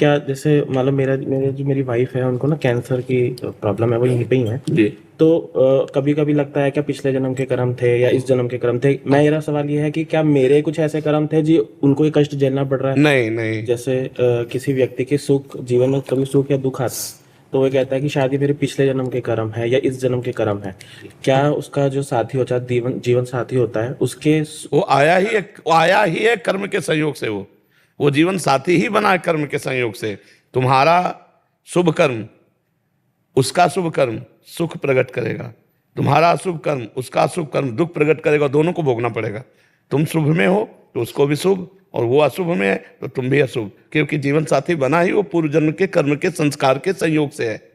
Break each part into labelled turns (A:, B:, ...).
A: क्या जैसे मतलब मेरी वाइफ है, उनको ना कैंसर की प्रॉब्लम है, वो यहीं पे ही है।
B: जी।
A: तो कभी कभी लगता है क्या पिछले जन्म के कर्म थे या इस जन्म के कर्म थे। मेरा सवाल ये है कि क्या मेरे कुछ ऐसे कर्म थे जी उनको ये कष्ट झेलना पड़ रहा है।
B: नहीं नहीं।
A: जैसे किसी व्यक्ति के सुख जीवन में कभी सुख या दुख आता है, तो वो कहता है कि शायद ये मेरे पिछले जन्म के कर्म है या इस जन्म के कर्म है। क्या उसका जो साथी होता है, जीवन जीवन साथी होता है, उसके
B: वो आया ही है कर्म के संयोग से। वो जीवन साथी ही बना है कर्म के संयोग से। तुम्हारा शुभ कर्म उसका शुभ कर्म सुख प्रकट करेगा, तुम्हारा अशुभ कर्म उसका अशुभ कर्म दुख प्रकट करेगा। दोनों को भोगना पड़ेगा। तुम शुभ में हो तो उसको भी शुभ, और वो अशुभ में है तो तुम भी अशुभ, क्योंकि जीवन साथी बना ही वो पूर्व जन्म के कर्म के संस्कार के संयोग से है।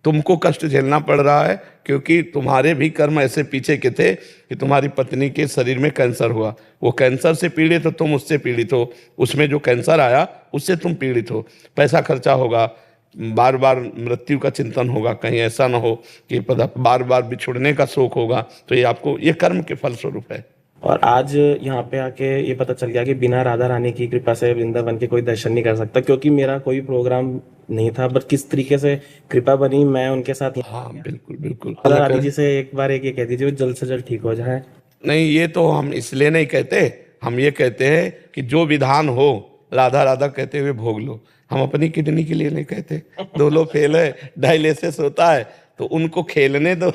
B: तुमको कष्ट झेलना पड़ रहा है क्योंकि तुम्हारे भी कर्म ऐसे पीछे के थे कि तुम्हारी पत्नी के शरीर में कैंसर हुआ। वो कैंसर से पीड़ित हो, तुम उससे पीड़ित हो। उसमें जो कैंसर आया उससे तुम पीड़ित हो। पैसा खर्चा होगा, बार बार मृत्यु का चिंतन होगा, कहीं ऐसा ना हो कि बार बार बिछुड़ने का शोक होगा। तो ये आपको ये कर्म के फलस्वरूप है।
A: और आज यहाँ पे आके ये पता चल गया कि बिना राधा रानी की कृपा से वृंदावन के कोई दर्शन नहीं कर सकता, क्योंकि मेरा कोई प्रोग्राम नहीं था। बट किस तरीके से कृपा बनी, मैं उनके साथ
B: हाँ बिल्कुल बिल्कुल।
A: राधा रानी जी से एक बार एक ये कह दीजिए वो जल्द से जल्द ठीक हो जाए।
B: नहीं, ये तो हम इसलिए नहीं कहते। हम ये कहते हैं कि जो विधान हो राधा राधा कहते हुए भोग लो। हम अपनी किडनी के लिए नहीं कहते। दो लोग फेल है, डायलिसिस होता है, तो उनको खेलने दो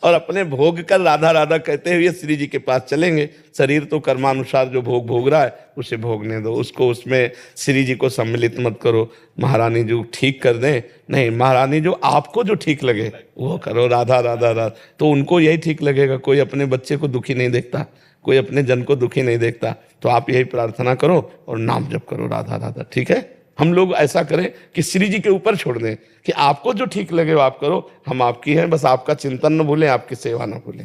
B: और अपने भोग कर राधा राधा कहते हुए श्री जी के पास चलेंगे। शरीर तो कर्मानुसार जो भोग भोग रहा है उसे भोगने दो, उसको उसमें श्री जी को सम्मिलित मत करो। महारानी जो ठीक कर दें, नहीं, महारानी जो आपको जो ठीक लगे वो करो। राधा राधा राधा तो उनको यही ठीक लगेगा। कोई अपने बच्चे को दुखी नहीं देखता, कोई अपने जन को दुखी नहीं देखता। तो आप यही प्रार्थना करो और नाम जप करो राधा राधा। ठीक है, हम लोग ऐसा करें कि श्री जी के ऊपर छोड़ दें कि आपको जो ठीक लगे वो आप करो। हम आपकी हैं, बस आपका चिंतन न भूलें, आपकी सेवा न भूलें।